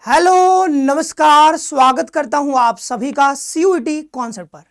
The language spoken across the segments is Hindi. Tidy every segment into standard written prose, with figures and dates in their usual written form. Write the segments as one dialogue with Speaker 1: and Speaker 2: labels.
Speaker 1: हेलो नमस्कार, स्वागत करता हूं आप सभी का सीयूईटी कॉन्सेप्ट पर।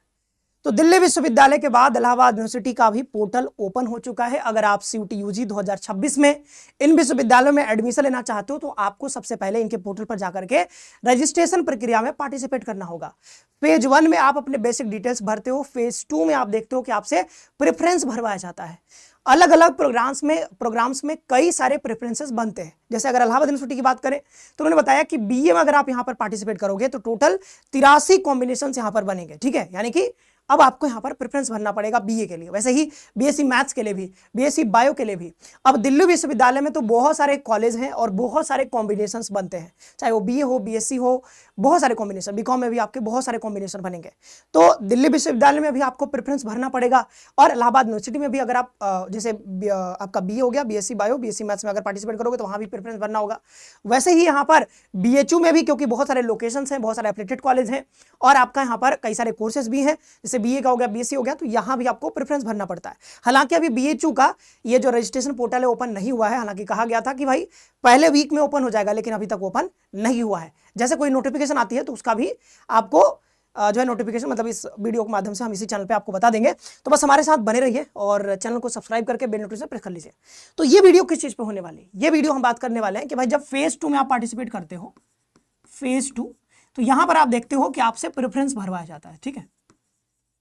Speaker 1: तो दिल्ली विश्वविद्यालय के बाद इलाहाबाद यूनिवर्सिटी का भी पोर्टल ओपन हो चुका है। अगर आप सीयूईटी यूजी 2026 में इन विश्वविद्यालयों में एडमिशन लेना चाहते हो तो आपको सबसे पहले इनके पोर्टल पर जाकर के रजिस्ट्रेशन प्रक्रिया में पार्टिसिपेट करना होगा। फेज 1 में आप अपने बेसिक डिटेल्स भरते हो, फेज 2 में आप देखते हो कि आपसे प्रेफरेंस भरवाया जाता है। अलग अलग प्रोग्राम्स में कई सारे प्रेफरेंसेस बनते हैं। जैसे अगर इलाहाबाद यूनिवर्सिटी की बात करें तो उन्होंने बताया कि बीए में अगर आप यहां पर पार्टिसिपेट करोगे तो टोटल 83 कॉम्बिनेशन यहां पर बनेंगे। ठीक है, यानी कि अब आपको यहां पर प्रेफरेंस भरना पड़ेगा बीए के लिए। वैसे ही बीएससी मैथ्स के लिए भी, बीएससी बायो के लिए भी। अब दिल्ली विश्वविद्यालय में तो बहुत सारे कॉलेज हैं और बहुत सारे कॉम्बिनेशंस बनते हैं, चाहे वो बीए हो, बीएससी हो, बहुत सारे कॉम्बिनेशन। बीकॉम में भी आपके बहुत सारे कॉम्बिनेशन बनेंगे। तो दिल्ली विश्वविद्यालय में भी आपको प्रेफरेंस भरना पड़ेगा और इलाहाबाद यूनिवर्सिटी में भी अगर आप जैसे आपका बीए हो गया, बीएससी बायो, बीएससी मैथ्स में अगर पार्टिसिपेट करोगे तो वहां भी प्रेफरेंस भरना होगा। वैसे ही यहाँ पर बीएचयू में भी, क्योंकि बहुत सारे लोकेशंस हैं, बहुत सारे एफिलिएटेड कॉलेज हैं और आपका यहाँ पर कई सारे कोर्सेज भी हैं, जैसे बीए का हो गया, बीएससी हो गया, तो यहाँ भी आपको प्रेफरेंस भरना पड़ता है। हालांकि अभी बीएचयू का ये जो रजिस्ट्रेशन पोर्टल है ओपन नहीं हुआ है। हालांकि कहा गया था कि भाई पहले वीक में ओपन हो जाएगा, लेकिन अभी तक ओपन नहीं हुआ है। जैसे कोई नोटिफिकेशन आती है तो उसका भी आपको जो है नोटिफिकेशन, मतलब इस वीडियो के माध्यम से हम इसी चैनल पे आपको बता देंगे। तो बस हमारे साथ बने रहिए और चैनल को सब्सक्राइब करके बेल नोटिफिकेशन प्रेस कर लीजिए। तो ये वीडियो किस चीज पे होने वाली है? ये वीडियो हम बात करने वाले हैं कि भाई जब फेज 2 में आप पार्टिसिपेट करते हो, फेज 2, तो यहां पर आप देखते हो कि आपसे प्रेफरेंस भरवाया जाता है। ठीक है,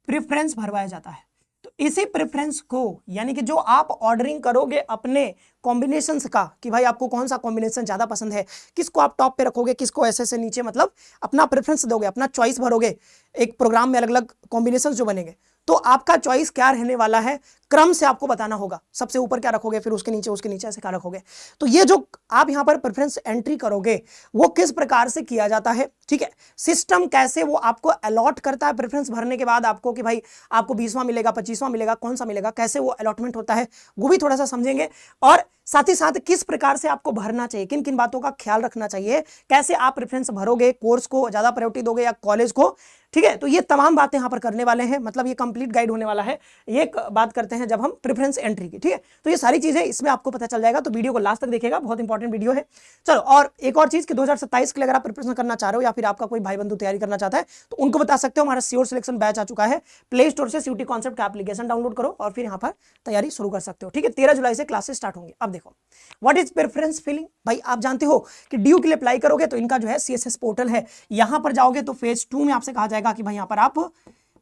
Speaker 1: प्रेफरेंस भरवाया जाता है। तो इसी प्रेफरेंस को, यानी कि जो आप ऑर्डरिंग करोगे अपने कॉम्बिनेशंस का, कि भाई आपको कौन सा कॉम्बिनेशन ज्यादा पसंद है, किसको आप टॉप पे रखोगे, किसको ऐसे से नीचे, मतलब अपना प्रेफरेंस दोगे, अपना चॉइस भरोगे। एक प्रोग्राम में अलग अलग कॉम्बिनेशंस जो बनेंगे, तो आपका चॉइस क्या रहने वाला है, क्रम से आपको बताना होगा। सबसे ऊपर क्या रखोगे, फिर उसके नीचे ऐसे क्या रखोगे। तो ये जो आप यहां पर प्रेफरेंस एंट्री करोगे वो किस प्रकार से किया जाता है, ठीक है, सिस्टम कैसे वो आपको अलॉट करता है प्रेफरेंस भरने के बाद आपको, कि भाई आपको 20वां मिलेगा, 25वां मिलेगा, कौन सा मिलेगा, कैसे वो अलॉटमेंट होता है, वो भी थोड़ा सा समझेंगे। और साथ ही साथ किस प्रकार से आपको भरना चाहिए, किन किन बातों का ख्याल रखना चाहिए, कैसे आप प्रेफरेंस भरोगे, कोर्स को ज्यादा प्रायोरिटी दोगे या कॉलेज को। ठीक है, तो ये तमाम बातें यहां पर करने वाले हैं, मतलब ये कंप्लीट गाइड होने वाला है। ये बात करते हैं जब हम प्रेफरेंस एंट्री की। ठीक है, तो ये सारी चीजें इसमें आपको पता चल जाएगा, तो वीडियो को लास्ट तक देखिएगा, बहुत इंपॉर्टेंट वीडियो है। चलो, और एक और चीज कि 2027 के लिए अगर आप प्रिपरेशन करना चाह रहे हो या फिर आपका कोई भाई बंधु तैयारी करना चाहता है तो उनको बता सकते हो, हमारा श्योर सिलेक्शन बैच आ चुका है। प्ले स्टोर से सीयूटी कॉन्सेप्ट का एप्लीकेशन डाउनलोड करो और फिर यहाँ पर तैयारी शुरू कर सकते हो। ठीक है, 13 जुलाई से क्लासेस स्टार्ट होंगे। अब देखो, व्हाट इज प्रेफरेंस फिलिंग। भाई आप जानते हो कि ड्यू के लिए अप्लाई करोगे तो इनका जो है सीएसएस पोर्टल है, यहां पर जाओगे तो फेज 2 में आपसे कहा जाएगा कि भाई यहां पर आप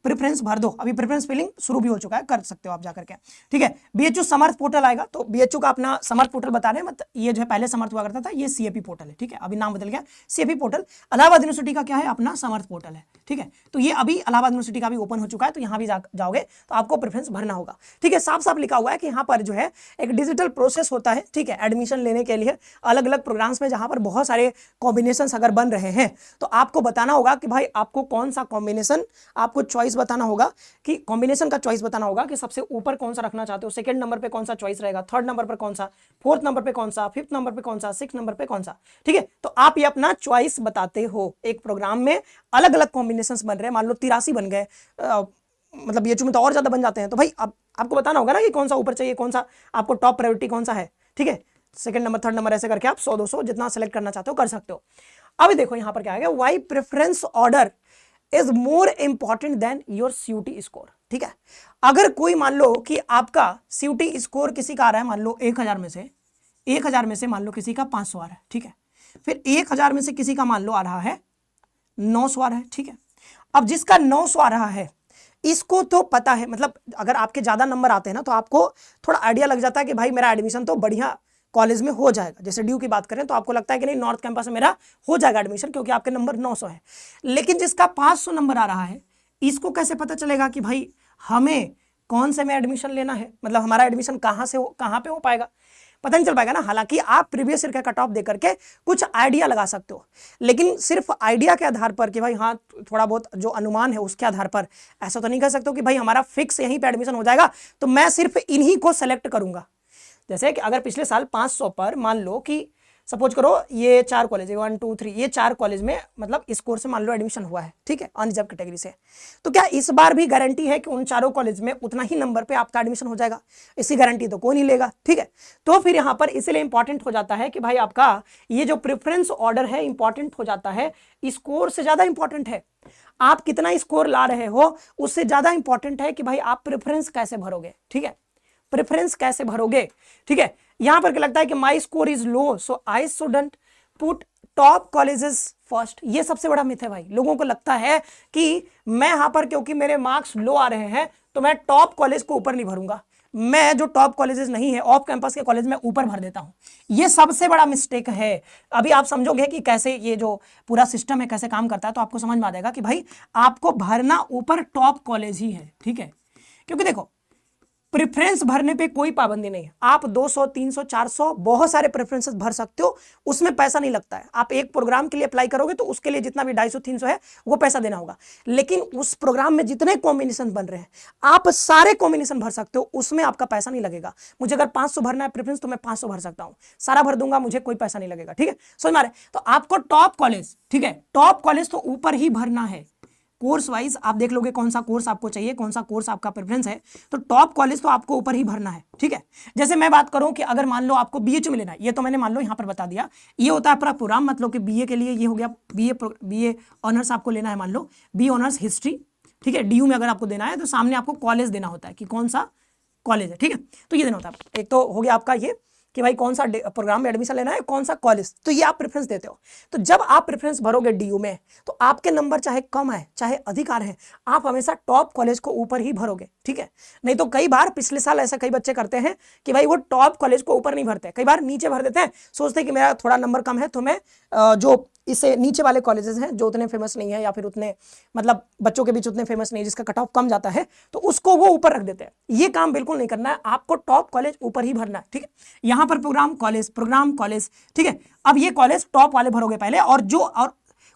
Speaker 1: प्रेफरेंस भर दो। अभी प्रेफरेंस फिलिंग शुरू भी हो चुका है, कर सकते हो आप जाकर के। ठीक है, बीएचयू समर्थ पोर्टल आएगा, तो बीएचयू का अपना समर्थ पोर्टल बता रहे हैं, मतलब ये जो है पहले समर्थ हुआ करता था, ये सीएपी पोर्टल है। ठीक है, अभी नाम बदल गया, सीएपी पोर्टल। इलाहाबाद यूनिवर्सिटी का क्या है, अपना समर्थ पोर्टल है। ठीक है, तो ये अभी इलाहाबाद यूनिवर्सिटी का भी ओपन हो चुका है, तो यहाँ भी जाओगे तो आपको प्रेफरेंस भरना होगा। ठीक है, साफ साफ लिखा हुआ है कि यहाँ पर जो है एक डिजिटल प्रोसेस होता है। ठीक है, एडमिशन लेने के लिए अलग अलग प्रोग्राम्स में जहां पर बहुत सारे कॉम्बिनेशन अगर बन रहे हैं तो आपको बताना होगा कि भाई आपको कौन सा कॉम्बिनेशन, आपको चॉइस बताना होगा, कि कॉम्बिनेशन का चॉइस बताना होगा कि सबसे ऊपर कौन सा रखना चाहते हो, सेकंड नंबर पे कौन सा चॉइस रहेगा, थर्ड नंबर पर कौन सा, फोर्थ नंबर पे कौन सा, फिफ्थ नंबर पे कौन सा, सिक्स नंबर पे कौन सा। ठीक है, तो आप ये अपना चॉइस बताते हो। एक प्रोग्राम में अलग अलग कॉम्बिनेशंस बन रहे हैं, मान लो 83 बन गए, मतलब बीएचयू में तो और ज्यादा बन जाते हैं, तो भाई अब आपको बताना होगा ना कि कौन सा ऊपर चाहिए, कौन सा आपको टॉप प्रायोरिटी कौन सा है। ठीक है, सेकंड नंबर, थर्ड नंबर, ऐसे करके आप 100-200 जितना सेलेक्ट करना चाहते हो कर सकते हो। अब देखो यहां पर क्या है, why preference order is more important than your CUET score. ठीक है, अगर कोई मान लो कि आपका सीयूटी स्कोर किसी का आ रहा है, मान लो 1000 में से मान लो किसी का 500 आ रहा है। ठीक है, फिर 1000 में से किसी का मान लो आ रहा है 900 आ रहा है। ठीक है, अब जिसका 900 आ रहा है इसको तो पता है, मतलब अगर आपके ज्यादा नंबर आते हैं ना तो आपको थोड़ा आइडिया लग जाता है कि भाई मेरा एडमिशन तो बढ़िया कॉलेज में हो जाएगा। जैसे ड्यू की बात करें तो आपको लगता है कि नहीं, नॉर्थ कैंपस में मेरा हो जाएगा एडमिशन, क्योंकि आपके नंबर 900 है। लेकिन जिसका 500 नंबर आ रहा है, इसको कैसे पता चलेगा कि भाई हमें कौन से में एडमिशन लेना है, मतलब हमारा एडमिशन कहाँ पे हो पाएगा, पता नहीं चल पाएगा ना। हालांकि आप प्रीवियस ईयर का कट ऑफ दे करके कुछ आइडिया लगा सकते हो, लेकिन सिर्फ आइडिया के आधार पर कि भाई हाँ थोड़ा बहुत जो अनुमान है उसके आधार पर ऐसा तो नहीं कह सकते हो कि भाई हमारा फिक्स यहीं पे एडमिशन हो जाएगा तो मैं सिर्फ इन्हीं को सेलेक्ट करूंगा। जैसे कि अगर पिछले साल 500 पर मान लो कि सपोज करो ये 4 कॉलेज है, 1 2 3, ये 4 कॉलेज में मतलब इस कोर्स में मान लो एडमिशन हुआ है, ठीक है, अनरिजर्व कैटेगरी से, तो क्या इस बार भी गारंटी है कि उन चारों कॉलेज में उतना ही नंबर पे आपका एडमिशन हो जाएगा? इसकी गारंटी तो कोई नहीं लेगा, ठीक है। तो फिर यहाँ पर इसलिए इंपॉर्टेंट हो जाता है कि भाई आपका ये जो प्रेफरेंस ऑर्डर है इंपॉर्टेंट हो जाता है, स्कोर से ज्यादा इंपॉर्टेंट है। आप कितना स्कोर ला रहे हो उससे ज्यादा इंपॉर्टेंट है कि भाई आप प्रेफरेंस कैसे भरोगे, ठीक है, प्रेफरेंस कैसे भरोगे, ठीक है। यहां पर क्या लगता है कि माई score is low so I shouldn't put top colleges first. ये सबसे बड़ा मिथ है भाई, लोगों को लगता है कि मैं यहां पर क्योंकि मेरे मार्क्स लो आ रहे हैं तो मैं टॉप कॉलेज को ऊपर नहीं भरूंगा, मैं जो टॉप कॉलेजेस नहीं है ऑफ कैंपस के कॉलेज में ऊपर भर देता हूं। ये सबसे बड़ा मिस्टेक है। अभी आप समझोगे कि कैसे ये जो पूरा सिस्टम है कैसे काम करता है, तो आपको समझ में आ जाएगा कि भाई आपको भरना ऊपर टॉप कॉलेज ही है, ठीक है। क्योंकि देखो प्रेफरेंस भरने पे कोई पाबंदी नहीं है, आप 200 300 400 बहुत सारे प्रेफरेंसेस भर सकते हो, उसमें पैसा नहीं लगता है। आप एक प्रोग्राम के लिए अप्लाई करोगे तो उसके लिए जितना भी 250 300 है वो पैसा देना होगा, लेकिन उस प्रोग्राम में जितने कॉम्बिनेशन बन रहे हैं आप सारे कॉम्बिनेशन भर सकते हो, उसमें आपका पैसा नहीं लगेगा। मुझे अगर 500 भरना है प्रेफरेंस तो मैं 500 भर सकता हूं, सारा भर दूंगा, मुझे कोई पैसा नहीं लगेगा, ठीक है, समझ में आ रहा है। तो आपको टॉप कॉलेज, ठीक है, टॉप कॉलेज तो ऊपर ही भरना है। कोर्स वाइज आप देख लोगे कौन सा कोर्स आपको चाहिए, कौन सा कोर्स आपका प्रेफरेंस है, तो टॉप कॉलेज तो आपको ऊपर ही भरना है, ठीक है। जैसे मैं बात करूं कि अगर मान लो आपको बीएचयू में लेना है, ये तो मैंने मान लो यहां पर बता दिया, ये होता है पूरा प्रोग्राम, मतलब कि बीए के लिए ये हो गया, बीए ऑनर्स आपको लेना है, मान लो बी ऑनर्स हिस्ट्री, ठीक है। डीयू में अगर आपको देना है तो सामने आपको कॉलेज देना होता है कि कौन सा कॉलेज है, ठीक है, तो ये देना होता है। एक तो हो गया आपका ये कि भाई कौन सा प्रोग्राम में एडमिशन लेना है, कौन सा कॉलेज, तो ये आप प्रेफरेंस देते हो। तो जब आप प्रेफरेंस भरोगे डीयू में तो आपके नंबर चाहे कम है चाहे अधिक आ रहे हैं, आप हमेशा टॉप कॉलेज को ऊपर ही भरोगे, ठीक है। नहीं तो कई बार पिछले साल ऐसा कई बच्चे करते हैं कि भाई वो टॉप कॉलेज को ऊपर नहीं भरते, कई बार नीचे भर देते हैं, सोचते हैं कि मेरा थोड़ा नंबर कम है तो मैं जो इससे नीचे वाले कॉलेजेस हैं जो उतने फेमस नहीं है या फिर उतने मतलब बच्चों के बीच उतने फेमस नहीं, जिसका कट ऑफ कम जाता है, तो उसको वो ऊपर रख देते हैं। ये काम बिल्कुल नहीं करना है, आपको टॉप कॉलेज ऊपर ही भरना है, ठीक है। यहां पर प्रोग्राम कॉलेज, ठीक है। अब ये कॉलेज टॉप वाले भरोगे पहले, और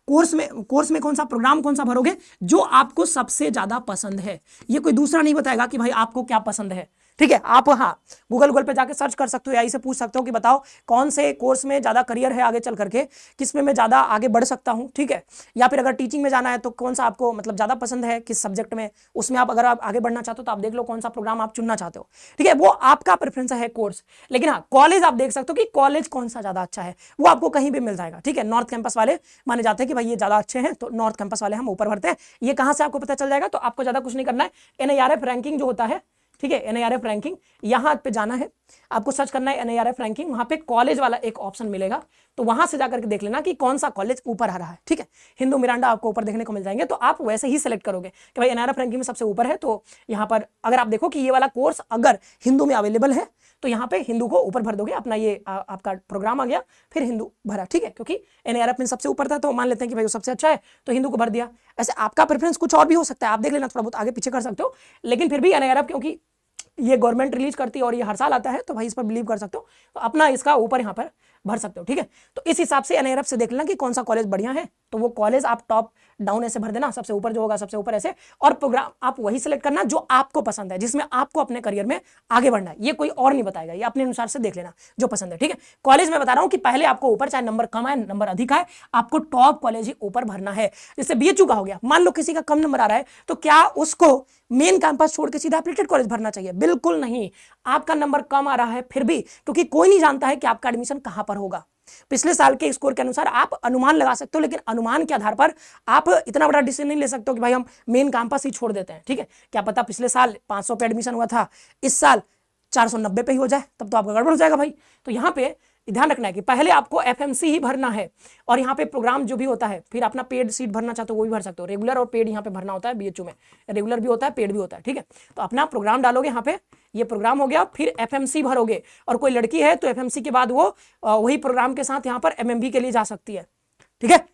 Speaker 1: कोर्स में कौन सा प्रोग्राम कौन सा भरोगे जो आपको सबसे ज्यादा पसंद है। ये कोई दूसरा नहीं बताएगा कि भाई आपको क्या पसंद है, ठीक है। आप हाँ गूगल पे जाके सर्च कर सकते हो या इसे पूछ सकते हो कि बताओ कौन से कोर्स में ज्यादा करियर है आगे चल करके, किस में मैं ज्यादा आगे बढ़ सकता हूं, ठीक है। या फिर अगर टीचिंग में जाना है तो कौन सा आपको मतलब ज्यादा पसंद है किस सब्जेक्ट में, उसमें आप अगर आप आगे बढ़ना चाहते हो तो आप देख लो कौन सा प्रोग्राम आप चुनना चाहते हो, ठीक है। वो आपका प्रेफरेंस है कोर्स। लेकिन हाँ कॉलेज आप देख सकते हो कि कॉलेज कौन सा ज्यादा अच्छा है, वो आपको कहीं भी मिल जाएगा, ठीक है। नॉर्थ कैंपस वाले माने जाते हैं कि भाई ये ज्यादा अच्छे हैं तो नॉर्थ कैंपस वाले हम ऊपर भरते हैं। ये कहां से आपको पता चल जाएगा, तो आपको ज्यादा कुछ नहीं करना है, एनआईआरएफ रैंकिंग जो होता है, ठीक है, एनआईआरएफ रैंकिंग, यहां पे जाना है, आपको सर्च करना है एनआईआरएफ रैंकिंग, वहां पे कॉलेज वाला एक ऑप्शन मिलेगा, तो वहां से जाकर के देख लेना कि कौन सा कॉलेज ऊपर आ रहा है, ठीक है। हिंदू मिरांडा आपको ऊपर देखने को मिल जाएंगे, तो आप वैसे ही सिलेक्ट करोगे कि भाई एनआईआरएफ रैंकिंग में सबसे ऊपर है, तो यहाँ पर अगर आप देखो कि ये वाला कोर्स अगर हिंदू में अवेलेबल है तो यहाँ पे हिंदू को ऊपर भर दोगे, अपना ये आपका प्रोग्राम आ गया, फिर हिंदू भरा, ठीक है, क्योंकि एनआईआरएफ में सबसे ऊपर था तो मान लेते हैं कि भाई वो सबसे अच्छा है तो हिंदू को भर दिया। ऐसे आपका प्रेफरेंस कुछ और भी हो सकता है, आप देख लेना, थोड़ा बहुत आगे पीछे कर सकते हो, लेकिन फिर भी एनआईआरएफ क्योंकि ये गवर्नमेंट रिलीज करती है और ये हर साल आता है तो भाई इस पर बिलीव कर सकते हो, तो अपना इसका ऊपर यहाँ पर भर सकते हो, ठीक है। तो इस हिसाब से एनआईआरएफ से देख लेना कि कौन सा कॉलेज बढ़िया है, तो वो कॉलेज आप टॉप डाउन ऐसे भर देना, सबसे ऊपर जो होगा सबसे ऊपर ऐसे, और प्रोग्राम आप वही सिलेक्ट करना जो आपको पसंद है, जिसमें आपको अपने करियर में आगे बढ़ना है। ये कोई और नहीं बताएगा, ये अपने अनुसार से देख लेना जो पसंद है, ठीक है। कॉलेज में बता रहा हूं कि पहले आपको ऊपर, चाहे नंबर कम आए नंबर अधिक आए, आपको टॉप कॉलेज ही ऊपर भरना है। जैसे बीएचयू का हो गया, मान लो किसी का कम नंबर आ रहा है तो क्या उसको मेन कैंपस छोड़ के सीधा एप्लीकेटेड कॉलेज भरना चाहिए? बिल्कुल नहीं। आपका नंबर कम आ रहा है फिर भी, क्योंकि कोई नहीं जानता है कि आपका एडमिशन कहां पर होगा, पिछले साल के स्कोर के अनुसार आप अनुमान लगा सकते हो, लेकिन अनुमान के आधार पर आप इतना बड़ा डिसीजन नहीं ले सकते हो कि भाई हम मेन कैंपस ही छोड़ देते हैं, ठीक है। क्या पता पिछले साल 500 पे एडमिशन हुआ था, इस साल 490 पे ही हो जाए, तब तो आपका गड़बड़ हो जाएगा भाई। तो यहाँ पे ध्यान रखना है कि पहले आपको एफएमसी ही भरना है, और यहाँ पे प्रोग्राम जो भी होता है, फिर अपना पेड सीट भरना चाहते हो वो भी भर सकते हो। रेगुलर और पेड यहाँ पे भरना होता है, बीएचयू में रेगुलर भी होता है पेड भी होता है, ठीक है। तो अपना प्रोग्राम डालोगे यहाँ पे, ये प्रोग्राम हो गया, फिर एफएमसी भरोगे, और कोई लड़की है तो एफएमसी के बाद वो वही प्रोग्राम के साथ यहाँ पर एमएमबी के लिए जा सकती है, ठीक है।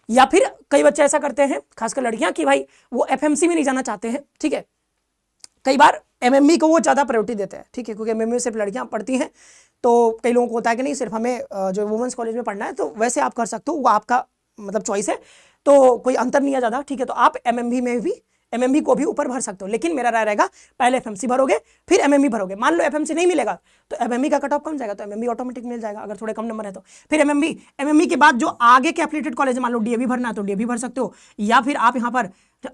Speaker 1: या फिर कई बच्चे ऐसा करते हैं, खासकर लड़कियां, कि भाई वो एफएमसी में नहीं जाना चाहते हैं, ठीक है, कई बार एमएमबी को वो ज्यादा प्रायोरिटी देते हैं, ठीक है, क्योंकि एमएमबी सिर्फ लड़कियां पढ़ती हैं, तो कई लोगों को होता है कि नहीं सिर्फ हमें जो वुमेंस कॉलेज में पढ़ना है, तो वैसे आप कर सकते हो, वो आपका मतलब चॉइस है, तो कोई अंतर नहीं है ज़्यादा, ठीक है। तो आप एमएमबी में भी एमएमबी को भी ऊपर भर सकते हो, लेकिन मेरा राय रहेगा पहले एफएमसी भरोगे फिर एमएमबी भरोगे। मान लो एफएमसी नहीं मिलेगा तो एमएमबी का कट ऑफ कम जाएगा, तो एमएमबी ऑटोमेटिक मिल जाएगा अगर थोड़े कम नंबर है तो। फिर एमएमबी के बाद जो आगे के एफिलिएटेड कॉलेज, मान लो डीएवी भरना है तो डीएवी भर सकते हो, या फिर आप यहाँ पर,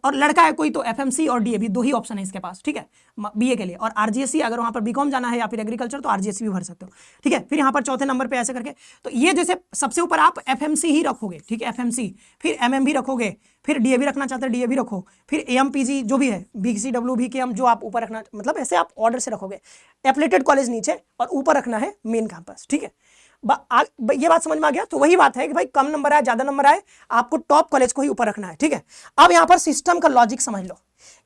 Speaker 1: और लड़का है कोई तो एफएमसी और डीएवी 2 ही ऑप्शन है इसके पास, ठीक है, बीए के लिए। और आरजीएससी अगर वहां पर बीकॉम जाना है या फिर एग्रीकल्चर तो आरजीएससी भी भर सकते हो, ठीक है। फिर यहाँ पर चौथे नंबर पे ऐसे करके, तो ये जैसे सबसे ऊपर आप एफएमसी ही रखोगे, ठीक है, एफएमसी, फिर एमएमबी रखोगे, फिर डीएवी रखना चाहते हैं डीएवी रखो, फिर एएमपीजी जो भी है, बीसीडब्ल्यू बीकेएम जो आप ऊपर रखना, मतलब ऐसे आप ऑर्डर से रखोगे, एफिलिएटेड कॉलेज नीचे और ऊपर रखना है मेन कैंपस, ठीक है। ये बात समझ में आ गया। तो वही बात है कि भाई कम नंबर आए ज्यादा नंबर आए, आपको टॉप कॉलेज को ही ऊपर रखना है, ठीक है। अब यहां पर सिस्टम का लॉजिक समझ लो,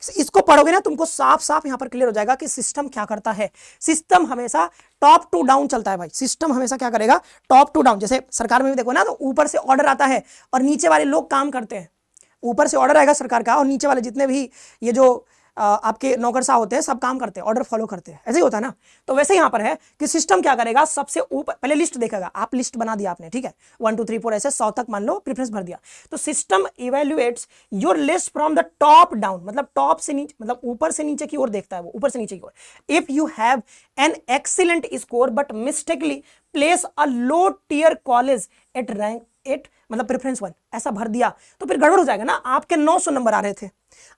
Speaker 1: इसको पढ़ोगे ना तुमको साफ साफ यहां पर क्लियर हो जाएगा कि सिस्टम क्या करता है। सिस्टम हमेशा टॉप टू डाउन चलता है भाई। सिस्टम हमेशा क्या करेगा, टॉप टू डाउन। जैसे सरकार में भी देखो ना, तो ऊपर से ऑर्डर आता है और नीचे वाले लोग काम करते हैं। ऊपर से ऑर्डर आएगा सरकार का और नीचे वाले जितने भी ये जो आपके नौकरशाह होते हैं सब काम करते हैं, ऑर्डर फॉलो करते हैं, ऐसे ही होता है ना। तो वैसे यहां पर है कि सिस्टम क्या करेगा, सबसे ऊपर पहले लिस्ट देखेगा। आप लिस्ट बना दिया आपने, ठीक है, 1 2 3 4 ऐसे 100 तक मान लो प्रेफरेंस भर दिया, तो system evaluates your list from the top down, मतलब टॉप से नीचे, मतलब ऊपर से नीचे की ओर देखता है वो, ऊपर से नीचे की ओर। If you have an excellent score but mistakenly place a low tier college at rank 8, मतलब प्रेफरेंस 1 ऐसा भर दिया, तो फिर गड़बड़ हो जाएगा ना। आपके 900 नंबर आ रहे थे,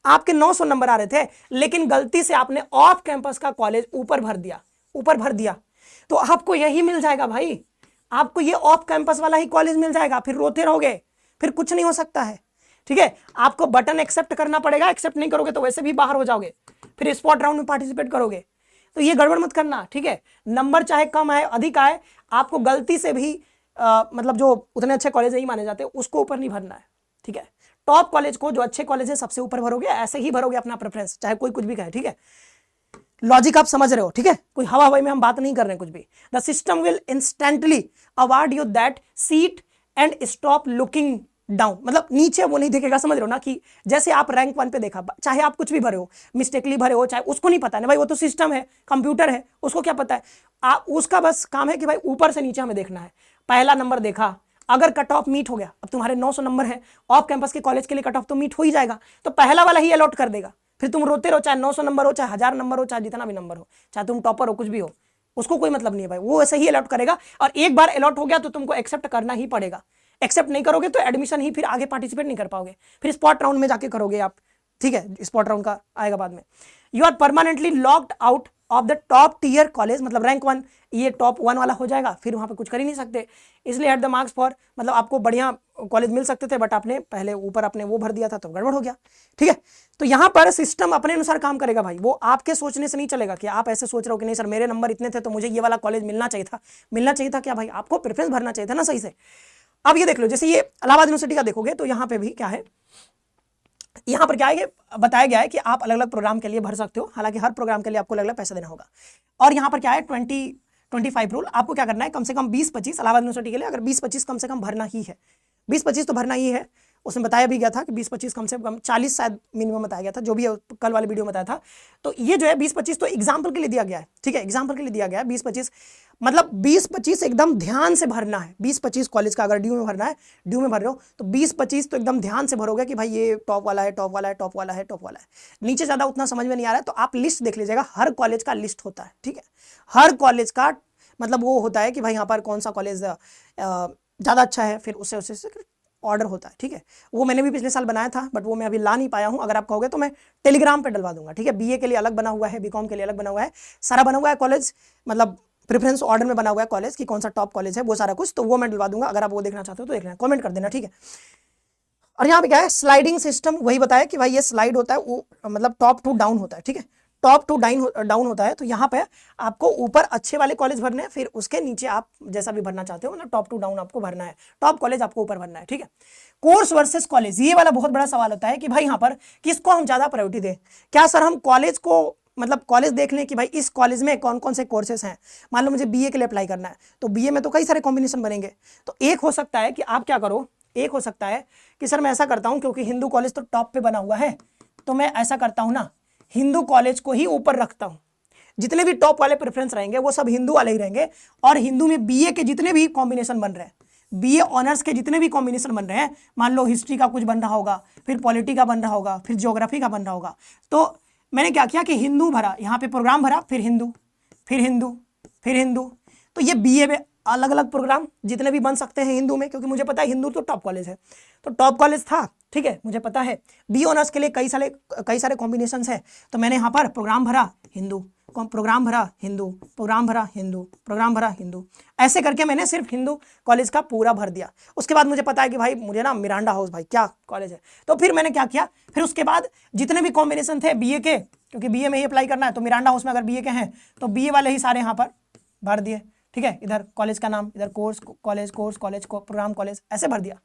Speaker 1: आपके 900 नंबर आ रहे थे, लेकिन गलती से आपने ऑफ कैंपस का कॉलेज ऊपर भर दिया, तो आपको यही मिल जाएगा भाई, आपको ये ऑफ कैंपस वाला ही कॉलेज मिल जाएगा। फिर रोते रहोगे, फिर कुछ नहीं हो सकता है, ठीक है। आपको बटन एक्सेप्ट करना पड़ेगा, एक्सेप्ट नहीं करोगे तो वैसे भी बाहर हो जाओगे, फिर स्पॉट राउंड में पार्टिसिपेट करोगे। तो ये गड़बड़ मत करना, ठीक है। नंबर चाहे कम आए अधिक आए, आपको गलती से भी मतलब जो उतने अच्छे कॉलेज नहीं माने जाते उसको ऊपर नहीं भरना है, ठीक है। टॉप कॉलेज को, जो अच्छे कॉलेज है सबसे ऊपर भरोगे, ऐसे ही भरोगे अपना प्रेफरेंस, चाहे कोई कुछ भी कहे, ठीक है। लॉजिक आप समझ रहे हो, ठीक है। कोई हवा हवाई में हम बात नहीं कर रहे हैं कुछ भी। The system will instantly award you that seat and stop looking down, मतलब नीचे वो नहीं देखेगा, समझ रहे हो ना। कि जैसे आप रैंक 1 पे देखा, चाहे आप कुछ भी भरे हो, मिस्टेकली भरे हो, चाहे उसको नहीं पता है ना भाई, वो तो सिस्टम है, कंप्यूटर है, उसको क्या पता है। उसका बस काम है कि भाई ऊपर से नीचे हमें देखना है। पहला नंबर देखा, अगर कट ऑफ मीट हो गया, अब तुम्हारे 900 नंबर है, ऑफ कैंपस के कॉलेज के लिए कट ऑफ तो मीट हो ही जाएगा, तो पहला वाला ही अलॉट कर देगा। फिर तुम रोते रहो, चाहे 900 नंबर हो, चाहे 1000 नंबर हो, चाहे जितना भी नंबर हो, चाहे तुम टॉपर हो, कुछ भी हो, उसको कोई मतलब नहीं है भाई, वो ऐसे ही अलॉट करेगा। और एक बार अलॉट हो गया तो तुमको एक्सेप्ट करना ही पड़ेगा। एक्सेप्ट नहीं करोगे तो एडमिशन ही फिर आगे पार्टिसिपेट नहीं कर पाओगे, फिर स्पॉट राउंड में जाके करोगे आप, ठीक है। स्पॉट राउंड का आएगा बाद में। You are permanently locked out of the top tier college, मतलब रैंक 1, ये टॉप 1 वाला हो जाएगा, फिर वहां पे कुछ कर ही नहीं सकते। इसलिए एट द मार्क्स फॉर, मतलब आपको बढ़िया कॉलेज मिल सकते थे, बट आपने पहले ऊपर अपने वो भर दिया था तो गड़बड़ हो गया, ठीक है। तो यहां पर सिस्टम अपने अनुसार काम करेगा भाई, वो आपके सोचने से नहीं चलेगा कि आप ऐसे सोच रहे हो कि नहीं सर मेरे नंबर इतने थे तो मुझे ये वाला कॉलेज मिलना चाहिए था क्या भाई, आपको प्रेफरेंस भरना चाहिए था ना सही से। अब ये देख लो, जैसे ये इलाहाबाद यूनिवर्सिटी का देखोगे तो यहाँ पे भी क्या है, यहाँ पर क्या है, बताया गया है कि आप अलग अलग प्रोग्राम के लिए भर सकते हो, हालांकि हर प्रोग्राम के लिए आपको अलग अलग पैसा देना होगा। और यहाँ पर क्या है, 20-25 रूल, आपको क्या करना है, कम से कम 20-25 इलाहाबाद यूनिवर्सिटी के लिए अगर 20-25 कम से कम भरना ही है, 20-25 तो भरना ही है। उसमें बताया भी गया था कि 20-25 कम से कम, 40 शायद मिनिमम बताया गया था, जो भी कल वाले वीडियो में बताया था। तो ये जो है 20-25 तो एग्जाम्पल के लिए दिया गया है, ठीक है, एग्जाम्पल के लिए दिया गया है। 20-25 मतलब 20-25 एकदम ध्यान से भरना है। 20-25 कॉलेज का अगर ड्यू में भरना है, ड्यू में भर रहे हो तो 20-25 तो एकदम ध्यान से भरोगे कि भाई ये टॉप वाला है, टॉप वाला है, टॉप वाला है, टॉप वाला है। नीचे ज़्यादा उतना समझ में नहीं आ रहा है तो आप लिस्ट देख लीजिएगा, हर कॉलेज का लिस्ट होता है, ठीक है। हर कॉलेज का मतलब वो होता है कि भाई यहाँ पर कौन सा कॉलेज ज़्यादा अच्छा है, फिर उससे ऑर्डर होता है, ठीक है। वो मैंने भी पिछले साल बनाया था, बट वो मैं अभी ला नहीं पाया हूँ। अगर आप कहोगे तो मैं टेलीग्राम पे डलवा दूंगा, ठीक है। बीए के लिए अलग बना हुआ है, बीकॉम के लिए अलग बना हुआ है, सारा बना हुआ है कॉलेज, मतलब प्रेफरेंस ऑर्डर में बना हुआ है कॉलेज की कौन सा टॉप कॉलेज है, वो सारा कुछ, तो वो मैं डलवा दूंगा। अगर आप वो देखना चाहते हो तो देख लेना, कमेंट कर देना, ठीक है। और यहाँ पे क्या है, स्लाइडिंग सिस्टम, वही बताया कि भाई ये स्लाइड होता है, वो मतलब टॉप टू डाउन होता है, ठीक है, टॉप टू डाउन होता है। तो यहाँ पे आपको ऊपर अच्छे वाले कॉलेज भरने हैं, फिर उसके नीचे आप जैसा भी भरना चाहते हो, मतलब टॉप टू डाउन आपको भरना है, टॉप कॉलेज आपको ऊपर भरना है, ठीक है। कोर्स वर्सेस कॉलेज, ये वाला बहुत बड़ा सवाल होता है कि भाई यहाँ पर किसको हम ज्यादा प्रायोरिटी दें। क्या सर हम कॉलेज को, मतलब कॉलेज देख लें कि भाई इस कॉलेज में कौन कौन से कोर्सेज हैं। मान लो मुझे बीए के लिए अप्लाई करना है, तो बीए में तो कई सारे कॉम्बिनेशन बनेंगे। तो एक हो सकता है कि आप क्या करो, एक हो सकता है कि सर मैं ऐसा करता हूं, क्योंकि हिंदू कॉलेज तो टॉप पे बना हुआ है, तो मैं ऐसा करता हूं ना, हिंदू कॉलेज को ही ऊपर रखता हूं। जितने भी टॉप वाले प्रेफरेंस रहेंगे वो सब हिंदू वाले ही रहेंगे, और हिंदू में बीए के जितने भी कॉम्बिनेशन बन रहे हैं, बीए ऑनर्स के जितने भी कॉम्बिनेशन बन रहे हैं, मान लो हिस्ट्री का कुछ बन रहा होगा, फिर पॉलिटी का बन रहा होगा, फिर ज्योग्राफी का बन रहा होगा, तो मैंने क्या किया कि हिंदू भरा, यहाँ पे प्रोग्राम भरा, फिर हिंदू, फिर हिंदू, फिर हिंदू। तो ये बीए में अलग अलग प्रोग्राम जितने भी बन सकते हैं हिंदू में, क्योंकि मुझे पता है हिंदू तो टॉप कॉलेज है, तो टॉप कॉलेज था, ठीक है, मुझे पता है। बी ऑनर्स के लिए कई सारे कॉम्बिनेशन है, तो मैंने यहाँ पर प्रोग्राम भरा हिंदू, प्रोग्राम भरा हिंदू, प्रोग्राम भरा हिंदू, प्रोग्राम भरा हिंदू, ऐसे करके मैंने सिर्फ हिंदू कॉलेज का पूरा भर दिया। उसके बाद मुझे पता है कि भाई मुझे ना मिरांडा हाउस, भाई क्या कॉलेज है, तो फिर मैंने क्या किया, फिर उसके बाद जितने भी कॉम्बिनेशन थे बीए के, क्योंकि बीए में ही अप्लाई करना है, तो मिरांडा हाउस में अगर बीए के हैं तो बीए वाले ही सारे यहाँ पर भर दिए, ठीक है, इधर कॉलेज का नाम, इधर कोर्स कॉलेज, कोर्स कॉलेज को प्रोग्राम कॉलेज, ऐसे भर दिया।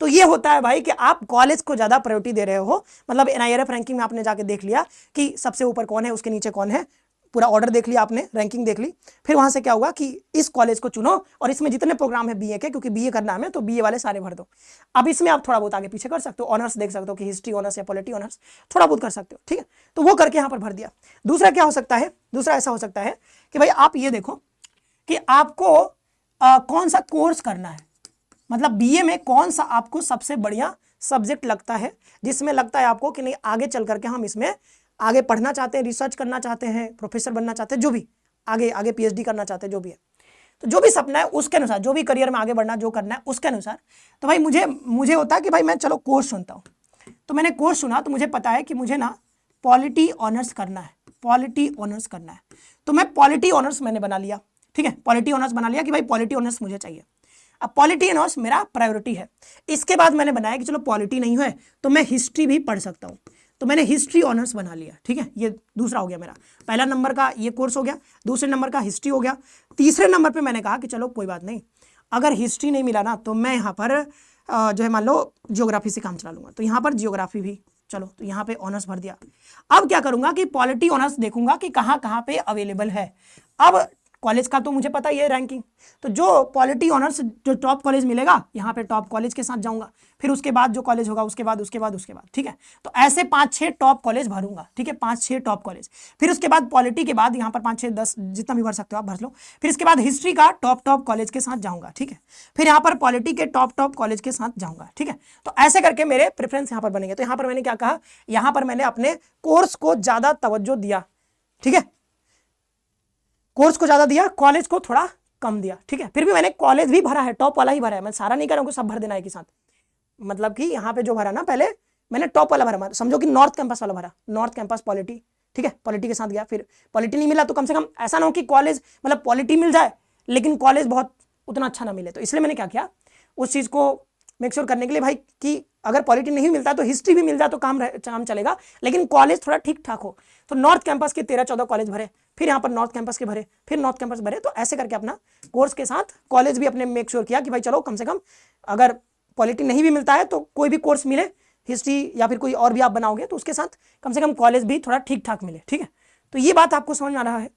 Speaker 1: तो ये होता है भाई कि आप कॉलेज को ज़्यादा प्रायोरिटी दे रहे हो, मतलब एनआईआरएफ रैंकिंग में आपने जाके देख लिया कि सबसे ऊपर कौन है, उसके नीचे कौन है, पूरा ऑर्डर देख लिया आपने, रैंकिंग देख ली, फिर वहां से क्या हुआ कि इस कॉलेज को चुनो और इसमें जितने प्रोग्राम है बीए के, क्योंकि बीए करना है तो बीए वाले सारे भर दो। अब इसमें आप थोड़ा बहुत आगे पीछे कर सकते हो, ऑनर्स देख सकते हो कि हिस्ट्री ऑनर्स या पॉलिटी ऑनर्स, थोड़ा बहुत कर सकते हो, ठीक है, तो वो करके यहाँ पर भर दिया। दूसरा क्या हो सकता है, दूसरा ऐसा हो सकता है कि भाई आप ये देखो कि आपको कौन सा कोर्स करना है, मतलब बीए में कौन सा आपको सबसे बढ़िया सब्जेक्ट लगता है, जिसमें लगता है आपको कि नहीं आगे चल करके हम इसमें आगे पढ़ना चाहते हैं, रिसर्च करना चाहते हैं, प्रोफेसर बनना चाहते हैं, जो भी आगे पीएचडी करना चाहते हैं, जो भी है, तो जो भी सपना है उसके अनुसार, जो भी करियर में आगे बढ़ना जो करना है उसके अनुसार। तो भाई मुझे होता है कि भाई मैं चलो कोर्स सुनता हूँ, तो मैंने कोर्स सुना, तो मुझे पता है कि मुझे ना पॉलिटी ऑनर्स करना है, पॉलिटी ऑनर्स करना है, तो मैं पॉलिटी ऑनर्स मैंने बना लिया, ठीक है, पॉलिटी ऑनर्स बना लिया कि भाई पॉलिटी ऑनर्स मुझे चाहिए। अब पॉलिटी ऑनर्स मेरा प्रायोरिटी है। इसके बाद मैंने बनाया कि चलो पॉलिटी नहीं है तो मैं हिस्ट्री भी पढ़ सकता हूँ, तो मैंने हिस्ट्री ऑनर्स बना लिया, ठीक है, ये दूसरा हो गया मेरा, पहला नंबर का ये कोर्स हो गया, दूसरे नंबर का हिस्ट्री हो गया, तीसरे नंबर पे मैंने कहा कि चलो कोई बात नहीं, अगर हिस्ट्री नहीं मिला ना तो मैं यहाँ पर जो है मान लो जियोग्राफी से काम चला लूँगा, तो यहाँ पर जियोग्राफी भी चलो, तो यहाँ पे ऑनर्स भर दिया। अब क्या करूँगा कि पॉलिटी ऑनर्स देखूंगा कि कहाँ कहाँ पे अवेलेबल है। अब कॉलेज का तो मुझे पता ही है रैंकिंग, तो जो पॉलिटी ऑनर्स जो टॉप कॉलेज मिलेगा यहाँ पे टॉप कॉलेज के साथ जाऊंगा, फिर उसके बाद जो कॉलेज होगा उसके बाद, ठीक है, तो ऐसे 5-6 टॉप कॉलेज भरूंगा, ठीक है, 5-6 टॉप कॉलेज, फिर उसके बाद पॉलिटी के बाद यहाँ पर 5-6-10 जितना भी भर सकते हो आप भर लो, फिर इसके बाद हिस्ट्री का टॉप कॉलेज के साथ जाऊंगा, ठीक है, फिर यहाँ पर पॉलिटी के टॉप कॉलेज के साथ जाऊंगा, ठीक है, तो ऐसे करके मेरे प्रेफरेंस यहाँ पर बनेंगे। तो यहाँ पर मैंने क्या कहा, यहाँ पर मैंने अपने कोर्स को ज्यादा तवज्जो दिया, ठीक है, कोर्स को ज्यादा दिया, कॉलेज को थोड़ा कम दिया, ठीक है, फिर भी मैंने कॉलेज भी भरा है, टॉप वाला ही भरा है, मैं सारा नहीं कर रहा हूँ सब भर देना है के साथ, मतलब कि यहाँ पे जो भरा ना पहले मैंने टॉप वाला भरा, समझो कि नॉर्थ कैंपस वाला भरा, नॉर्थ कैंपस पॉलिटी, ठीक है, पॉलिटी के साथ गया, फिर पॉलिटी नहीं मिला तो कम से कम ऐसा ना हो कि कॉलेज मतलब पॉलिटी मिल जाए लेकिन कॉलेज बहुत उतना अच्छा ना मिले, तो इसलिए मैंने क्या किया उस चीज को मेक श्योर करने के लिए भाई कि अगर पॉलिटी नहीं मिलता तो हिस्ट्री भी मिल जाए तो काम चलेगा, लेकिन कॉलेज थोड़ा ठीक ठाक हो, तो नॉर्थ कैंपस के 13-14 कॉलेज भरे, फिर यहाँ पर नॉर्थ कैंपस के भरे, फिर नॉर्थ कैंपस भरे, तो ऐसे करके अपना कोर्स के साथ कॉलेज भी अपने मेक श्योर किया कि भाई चलो कम से कम अगर पॉलिटी नहीं भी मिलता है तो कोई भी कोर्स मिले, हिस्ट्री या फिर कोई और भी आप बनाओगे तो उसके साथ कम से कम कॉलेज भी थोड़ा ठीक ठाक मिले, ठीक है, तो ये बात आपको समझ में आ रहा है।